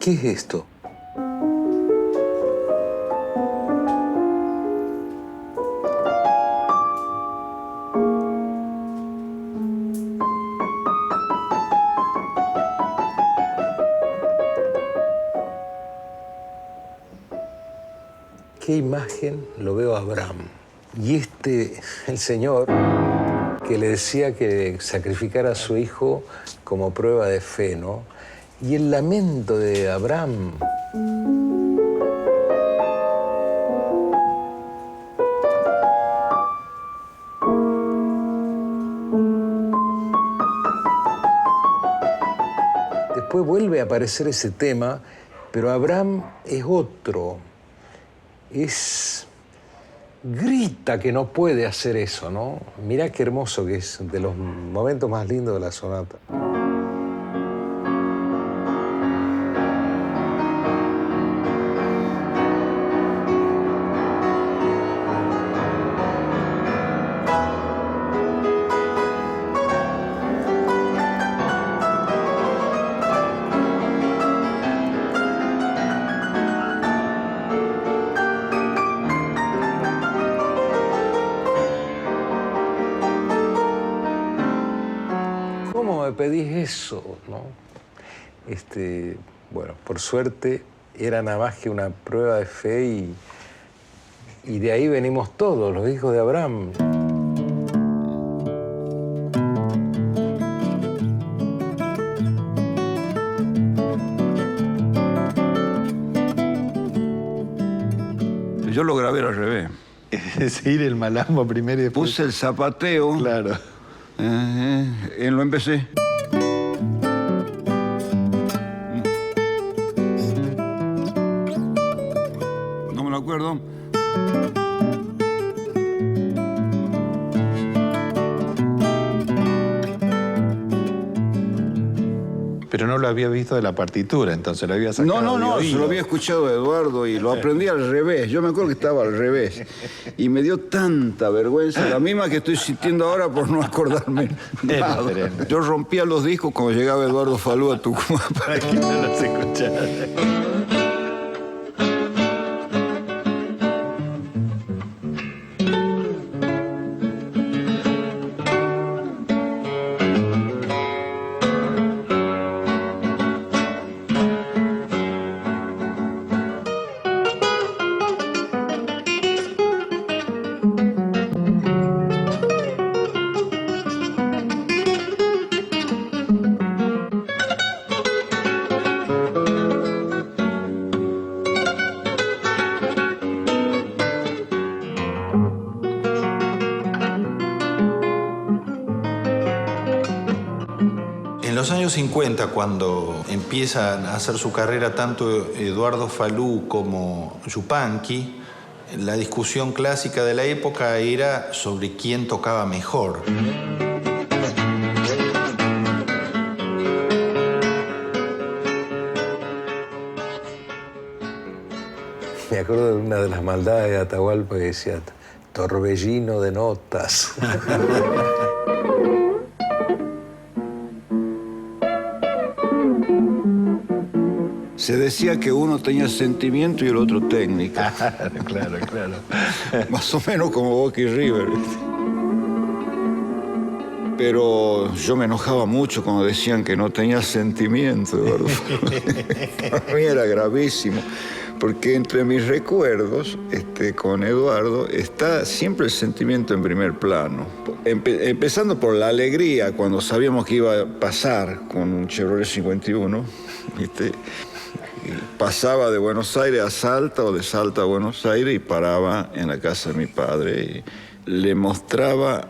¿Qué es esto? ¿Qué imagen lo veo a Abraham? Y el Señor, que le decía que sacrificara a su hijo como prueba de fe, ¿no? Y el lamento de Abraham. Después vuelve a aparecer ese tema, pero Abraham es otro. Grita que no puede hacer eso, ¿no? Mirá qué hermoso que es, de los momentos más lindos de la sonata. ¿Cómo me pedís eso, no? Bueno, por suerte era nada más que una prueba de fe y de ahí venimos todos, los hijos de Abraham. Yo lo grabé al revés. Es decir, el malambo primero y después... Puse el zapateo. Claro. Lo empecé. No me lo acuerdo. Pero no lo había visto de la partitura, entonces lo había sacado No, de se oído. lo había escuchado de Eduardo y lo aprendí al revés. Yo me acuerdo que estaba al revés. Y me dio tanta vergüenza, la misma que estoy sintiendo ahora por no acordarme nada. Yo rompía los discos cuando llegaba Eduardo Falú a Tucumán. Para que no los escuchara. En los años 50, cuando empiezan a hacer su carrera tanto Eduardo Falú como Yupanqui, la discusión clásica de la época era sobre quién tocaba mejor. Me acuerdo de una de las maldades de Atahualpa que decía, torbellino de notas. Se decía que uno tenía sentimiento y el otro técnica. Claro. Más o menos como Boca y River. Pero yo me enojaba mucho cuando decían que no tenía sentimiento, Eduardo. Para mí era gravísimo. Porque entre mis recuerdos con Eduardo está siempre el sentimiento en primer plano. Empezando por la alegría cuando sabíamos que iba a pasar con un Chevrolet 51. Pasaba de Buenos Aires a Salta o de Salta a Buenos Aires y paraba en la casa de mi padre. Y le mostraba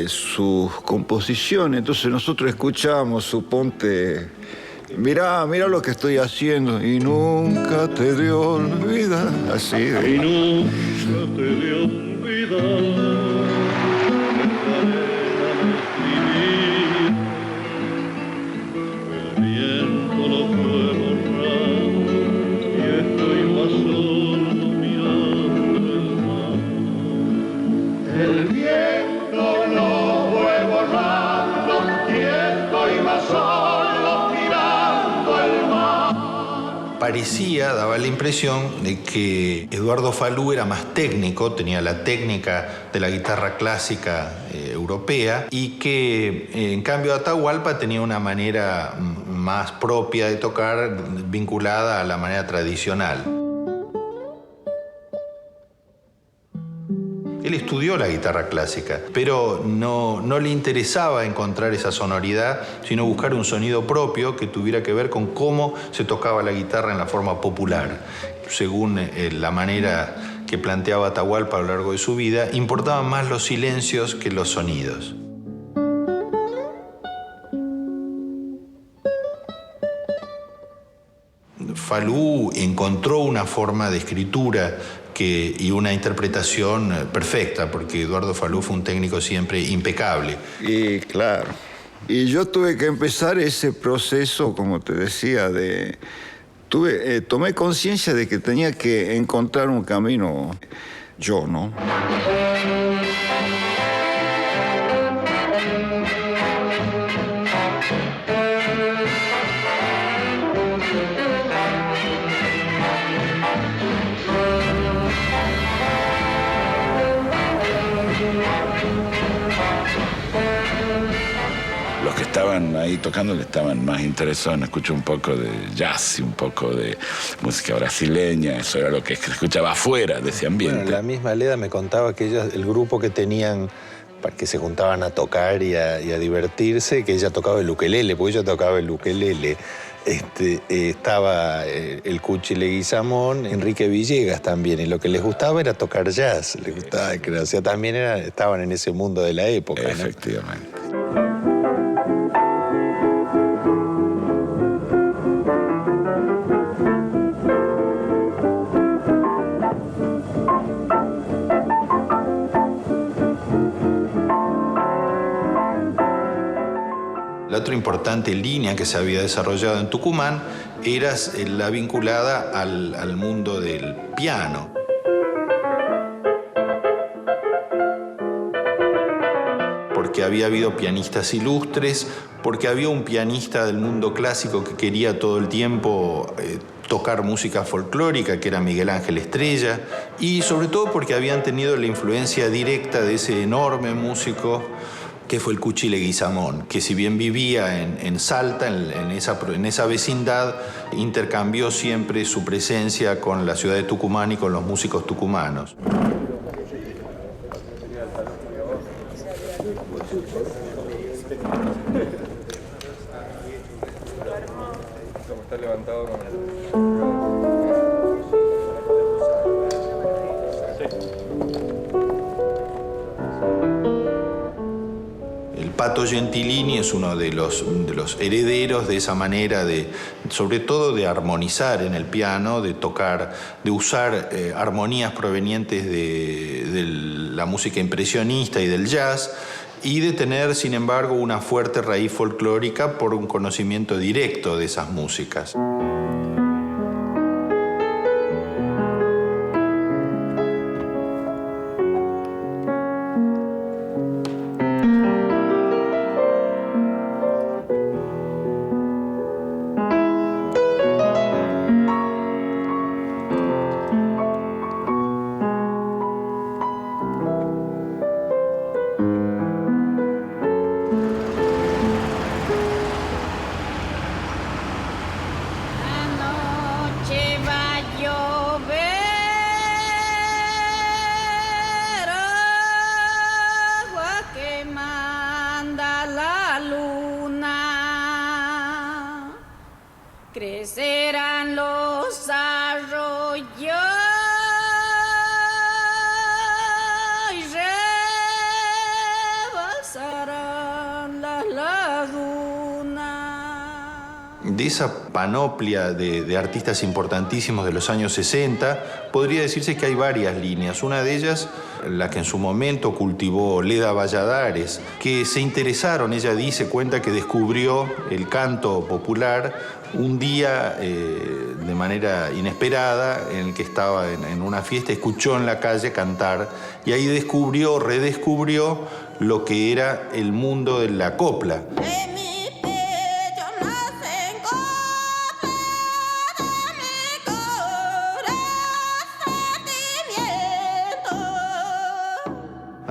sus composiciones. Entonces nosotros escuchábamos, suponte, mirá lo que estoy haciendo y nunca te dio olvidar. Así de... Y nunca te dio olvidar. El viento lo fue borrando y estoy más solo mirando el mar. El viento lo fue borrando y estoy más solo mirando el mar. daba la impresión de que Eduardo Falú era más técnico, tenía la técnica de la guitarra clásica europea, y que en cambio Atahualpa tenía una manera más propia de tocar, vinculada a la manera tradicional. Él estudió la guitarra clásica, pero no le interesaba encontrar esa sonoridad, sino buscar un sonido propio que tuviera que ver con cómo se tocaba la guitarra en la forma popular. Según la manera que planteaba Atahualpa a lo largo de su vida, importaban más los silencios que los sonidos. Falú encontró una forma de escritura y una interpretación perfecta, porque Eduardo Falú fue un técnico siempre impecable. Y claro, y yo tuve que empezar ese proceso, como te decía, tomé conciencia de que tenía que encontrar un camino yo, ¿no? Los que estaban ahí tocando le estaban más interesados en escuchar un poco de jazz y un poco de música brasileña. Eso era lo que se escuchaba afuera de ese ambiente. Bueno, la misma Leda me contaba que ellas, el grupo que tenían, que se juntaban a tocar y a divertirse, que ella tocaba el ukelele, porque ella tocaba el ukelele. Estaba el Cuchi Leguizamón, Enrique Villegas también, y lo que les gustaba era tocar jazz. Les gustaba, o sea, también estaban en ese mundo de la época, ¿no? Efectivamente. La otra importante línea que se había desarrollado en Tucumán era la vinculada al mundo del piano. Porque había habido pianistas ilustres, porque había un pianista del mundo clásico que quería todo el tiempo tocar música folclórica, que era Miguel Ángel Estrella, y sobre todo porque habían tenido la influencia directa de ese enorme músico que fue el Cuchi Leguizamón, que si bien vivía en Salta, en esa vecindad, intercambió siempre su presencia con la ciudad de Tucumán y con los músicos tucumanos. El Pato Gentilini es uno de los herederos de esa manera sobre todo de armonizar en el piano, de tocar, de usar armonías provenientes de la música impresionista y del jazz, y de tener, sin embargo, una fuerte raíz folclórica por un conocimiento directo de esas músicas. Crecerán los arroyos y rebalsarán las lagunas. De esa panoplia de artistas importantísimos de los años 60, podría decirse que hay varias líneas. Una de ellas, la que en su momento cultivó Leda Valladares, que se interesaron, ella cuenta que descubrió el canto popular un día de manera inesperada, en el que estaba en una fiesta, escuchó en la calle cantar y ahí redescubrió lo que era el mundo de la copla.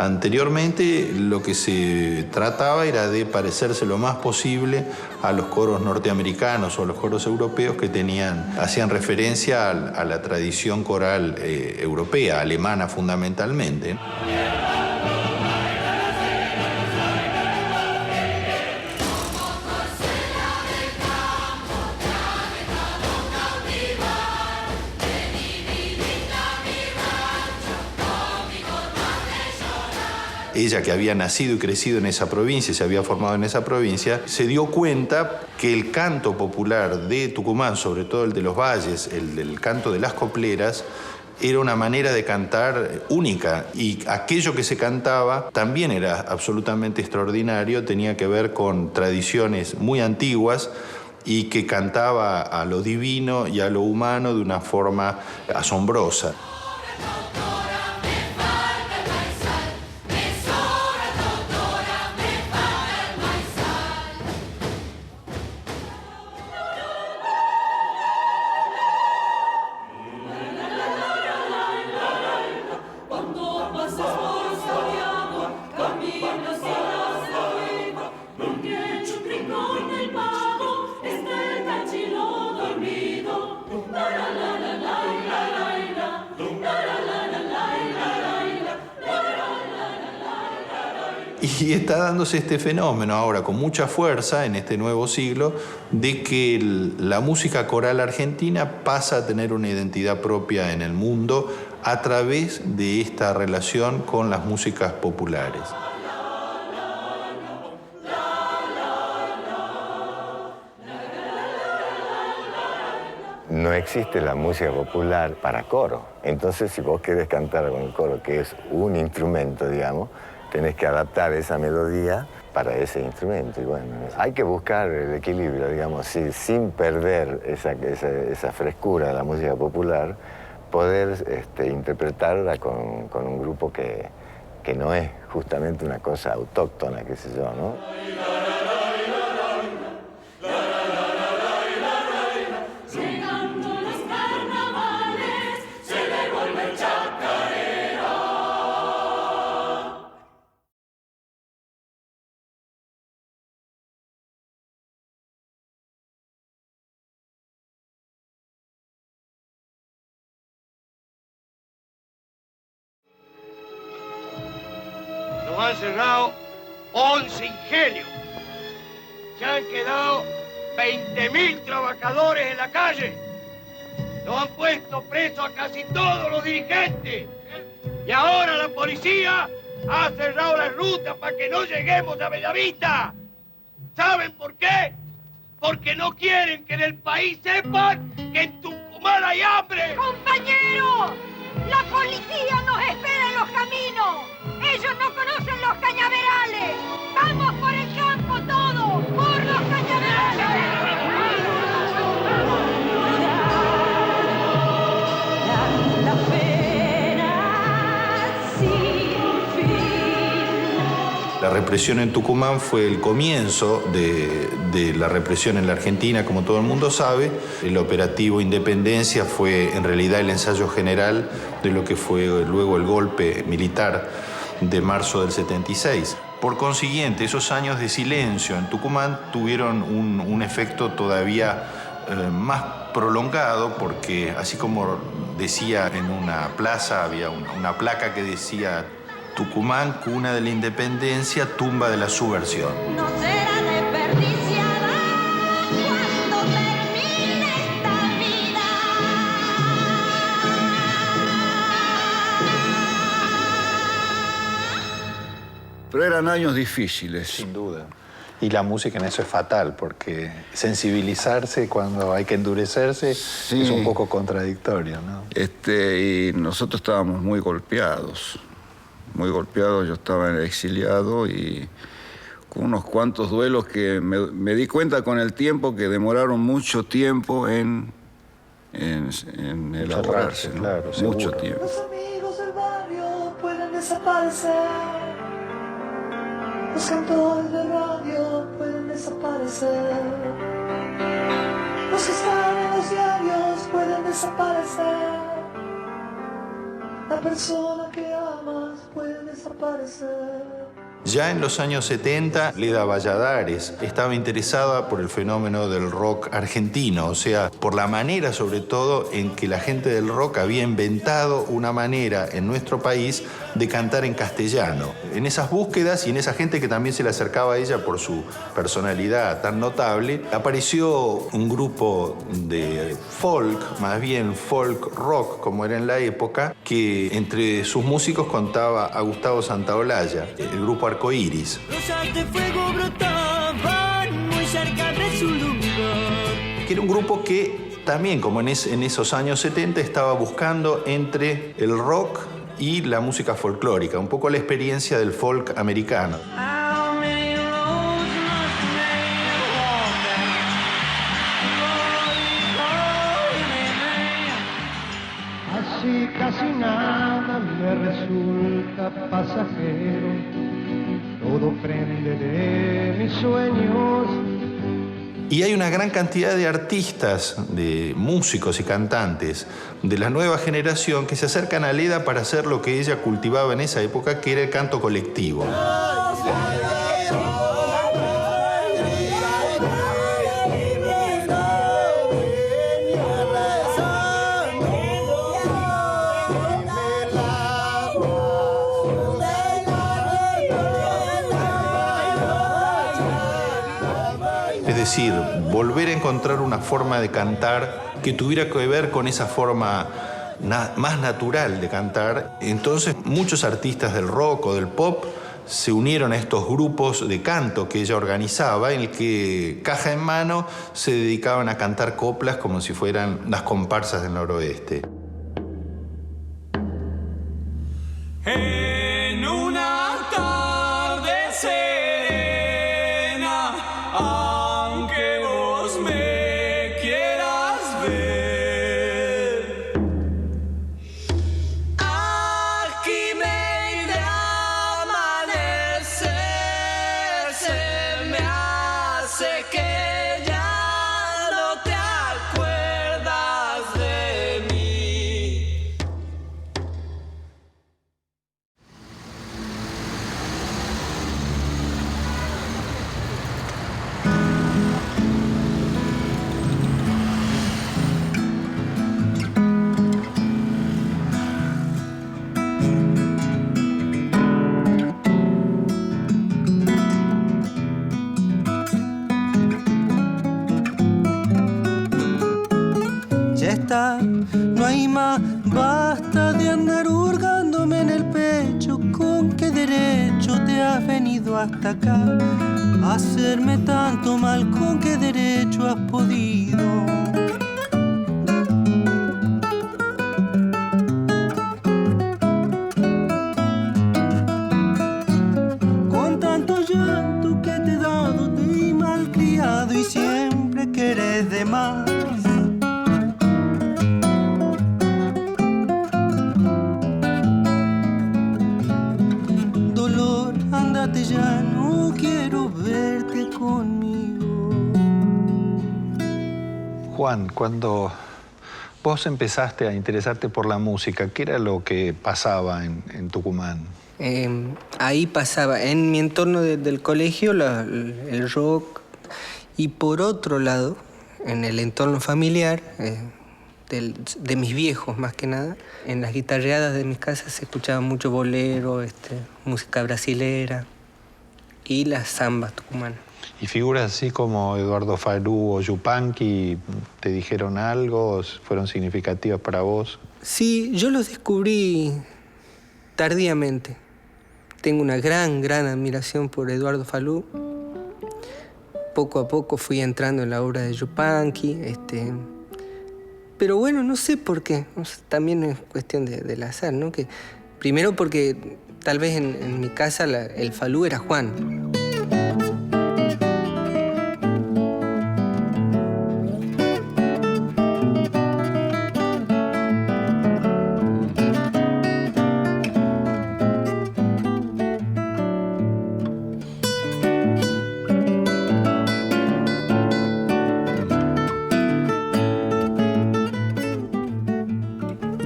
Anteriormente lo que se trataba era de parecerse lo más posible a los coros norteamericanos o a los coros europeos que hacían referencia a la tradición coral europea, alemana fundamentalmente. Ella, que había nacido y crecido en esa provincia, se había formado en esa provincia, se dio cuenta que el canto popular de Tucumán, sobre todo el de los valles, el canto de las copleras, era una manera de cantar única, y aquello que se cantaba también era absolutamente extraordinario, tenía que ver con tradiciones muy antiguas y que cantaba a lo divino y a lo humano de una forma asombrosa. Y está dándose este fenómeno ahora con mucha fuerza en este nuevo siglo de que la música coral argentina pasa a tener una identidad propia en el mundo a través de esta relación con las músicas populares. No existe la música popular para coro. Entonces, si vos querés cantar con el coro, que es un instrumento, digamos, tenés que adaptar esa melodía para ese instrumento. Y bueno, hay que buscar el equilibrio, digamos, sin perder esa frescura de la música popular, poder interpretarla con un grupo que no es justamente una cosa autóctona, qué sé yo, ¿no? Nos han cerrado 11 ingenios. Se han quedado 20.000 trabajadores en la calle. Nos han puesto presos a casi todos los dirigentes. Y ahora la policía ha cerrado la ruta para que no lleguemos a Bellavista. ¿Saben por qué? Porque no quieren que en el país sepan que en Tucumán hay hambre. ¡Compañeros! ¡La policía nos espera en los caminos! ¡Ellos no conocen los cañaverales! ¡Vamos por el campo todos! ¡Por los cañaverales! La pena sin fin. La represión en Tucumán fue el comienzo de la represión en la Argentina, como todo el mundo sabe. El operativo Independencia fue en realidad el ensayo general de lo que fue luego el golpe militar de marzo del 76. Por consiguiente, esos años de silencio en Tucumán tuvieron un efecto todavía más prolongado, porque así como decía en una plaza, había una placa que decía: Tucumán, cuna de la independencia, tumba de la subversión. No será desperdiciada cuando termine esta vida. Pero eran años difíciles. Sin duda. Y la música en eso es fatal, porque sensibilizarse cuando hay que endurecerse es un poco contradictorio, ¿no? Y nosotros estábamos muy golpeados. Muy golpeados, yo estaba exiliado y con unos cuantos duelos que me di cuenta con el tiempo que demoraron mucho tiempo en elaborarse, ¿no? Claro, mucho seguro. tiempo. Los amigos del barrio pueden desaparecer. Los cantores de radio pueden desaparecer. Los que están en los diarios pueden desaparecer. La persona que amas puede desaparecer. desaparecer. Ya en los años 70, Leda Valladares estaba interesada por el fenómeno del rock argentino, o sea, por la manera sobre todo en que la gente del rock había inventado una manera en nuestro país de cantar en castellano. En esas búsquedas y en esa gente que también se le acercaba a ella por su personalidad tan notable, apareció un grupo de folk, más bien folk rock como era en la época, que entre sus músicos contaba a Gustavo Santaolalla, el grupo Arcoíris. Rosas de fuego brotaban muy cerca de su lugar. Que era un grupo que también, como en esos años 70, estaba buscando entre el rock y la música folclórica, un poco la experiencia del folk americano. Así casi nada me resulta pasajero, todo prende de mis sueños. Y hay una gran cantidad de artistas, de músicos y cantantes de la nueva generación que se acercan a Leda para hacer lo que ella cultivaba en esa época, que era el canto colectivo. Es decir, volver a encontrar una forma de cantar que tuviera que ver con esa forma más natural de cantar. Entonces, muchos artistas del rock o del pop se unieron a estos grupos de canto que ella organizaba, en el que, caja en mano, se dedicaban a cantar coplas como si fueran las comparsas del noroeste. En una tarde serena, aunque vos me quieras ver, aquí me irá amanecer, se me hace que ya no te acuerdas de mí. Ya está, no hay más, basta de andar hurgándome en el pecho. ¿Con qué derecho te has venido hasta acá? A hacerme tanto mal, ¿con qué derecho has podido? Con tanto llanto que te he dado, te he malcriado y siempre querés de más. Dolor, ándate ya, no quiero verte conmigo. Juan, cuando vos empezaste a interesarte por la música, ¿qué era lo que pasaba en Tucumán? Ahí pasaba, en mi entorno del colegio, el rock, y por otro lado, en el entorno familiar, de mis viejos más que nada, en las guitarreadas de mis casas se escuchaba mucho bolero, música brasilera y las zambas tucumanas. ¿Y figuras así como Eduardo Falú o Yupanqui te dijeron algo? ¿Fueron significativas para vos? Sí, yo los descubrí tardíamente. Tengo una gran admiración por Eduardo Falú. Poco a poco fui entrando en la obra de Yupanqui. Pero bueno, no sé por qué. También es cuestión del azar, ¿no? Que, primero porque tal vez en mi casa el Falú era Juan.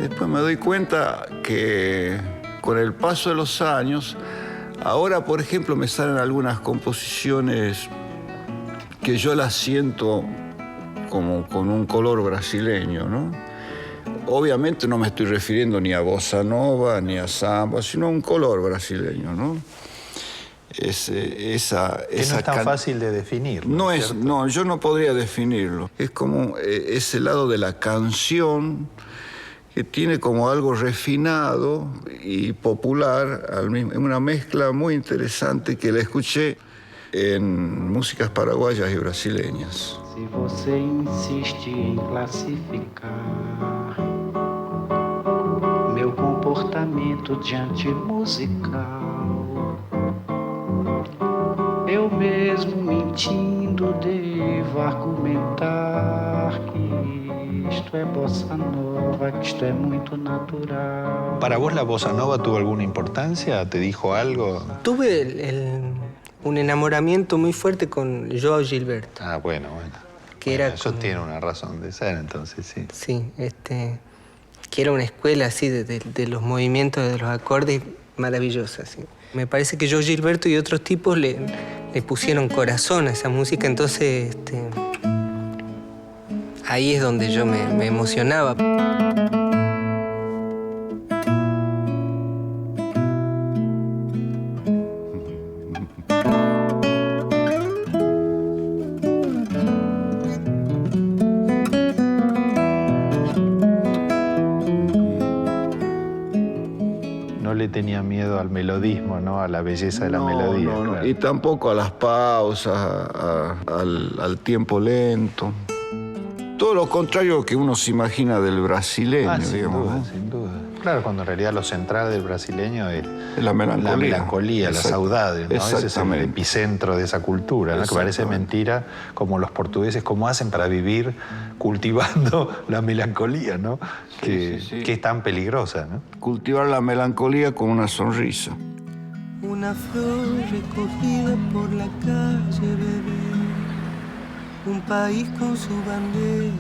Después me doy cuenta que con el paso de los años, ahora, por ejemplo, me salen algunas composiciones que yo las siento como con un color brasileño, ¿no? Obviamente no me estoy refiriendo ni a bossa nova ni a samba, sino a un color brasileño, ¿no? Que no es tan fácil de definir. No, yo no podría definirlo. Es como ese lado de la canción que tiene como algo refinado y popular, una mezcla muy interesante que la escuché en músicas paraguayas y brasileñas. Se você insiste em classificar meu comportamento diante musical, eu mesmo mentindo devo argumentar que isto é bossa nova, que isto é muito natural. ¿Para vos la bossa nova tuvo alguna importancia? ¿Te dijo algo? Tuve un enamoramiento muy fuerte con Joao Gilberto. Ah, bueno. Que era eso tiene una razón de ser, entonces, sí. Sí, que era una escuela así de los movimientos, de los acordes maravillosa. ¿Sí? Me parece que Joao Gilberto y otros tipos le pusieron corazón a esa música, entonces ahí es donde yo me emocionaba. Tenía miedo al melodismo, ¿no? A la belleza de la melodía. No. Claro. Y tampoco a las pausas, al tiempo lento. Todo lo contrario que uno se imagina del brasileño, digamos. Sin duda. Claro, cuando en realidad lo central del brasileño es la melancolía, la saudade, ¿no? Ese es el epicentro de esa cultura, ¿no? Que parece mentira, como los portugueses, cómo hacen para vivir cultivando la melancolía, ¿no? Que es tan peligrosa, ¿no? Cultivar la melancolía con una sonrisa. Una flor recogida por la calle, bebé. Un país con su bandera.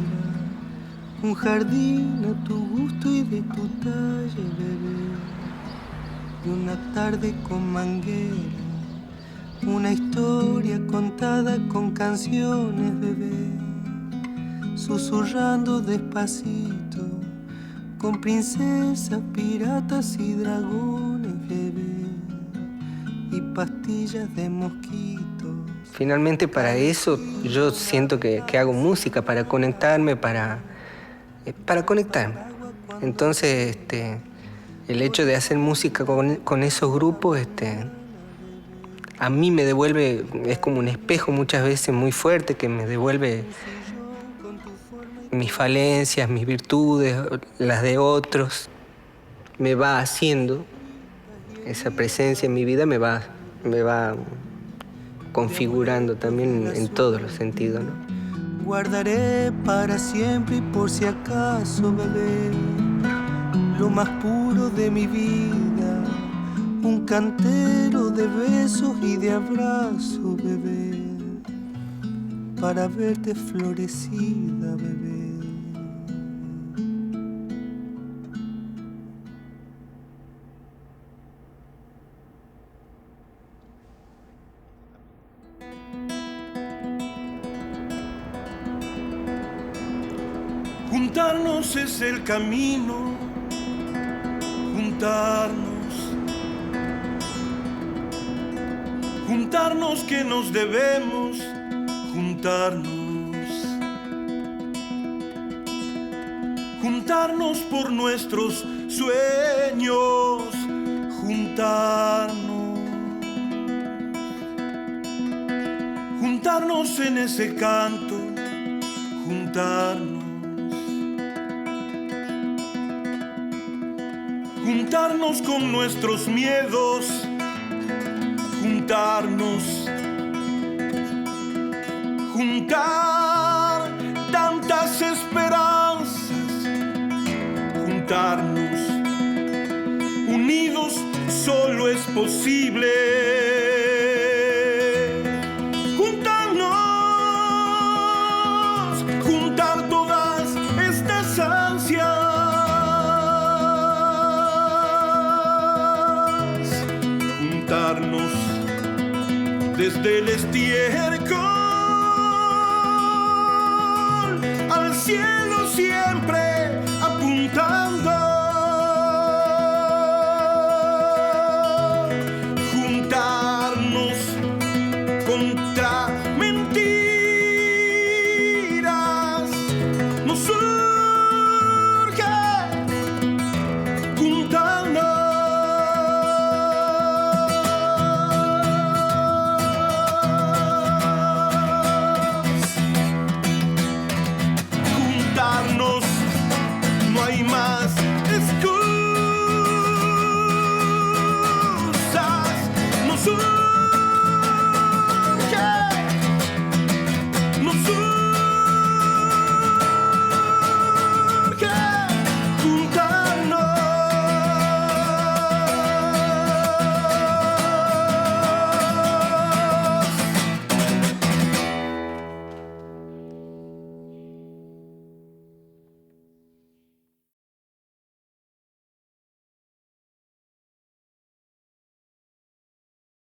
Un jardín a tu gusto y de tu talle, bebé. Y una tarde con manguera. Una historia contada con canciones, bebé. Susurrando despacito. Con princesas, piratas y dragones, bebé. Y pastillas de mosquitos. Finalmente para eso yo siento que hago música, para conectarme, para conectarme. Entonces el hecho de hacer música con esos grupos a mí me devuelve, es como un espejo muchas veces muy fuerte que me devuelve mis falencias, mis virtudes, las de otros. Me va haciendo, esa presencia en mi vida me va configurando también en todos los sentidos, ¿no? Guardaré para siempre y por si acaso, bebé, lo más puro de mi vida, un cantero de besos y de abrazos, bebé, para verte florecida, bebé. Juntarnos es el camino, juntarnos que nos debemos, juntarnos por nuestros sueños, juntarnos en ese canto, juntarnos con nuestros miedos, juntar tantas esperanzas, juntarnos, unidos solo es posible. Juntar todas estas ansias desde el estiércol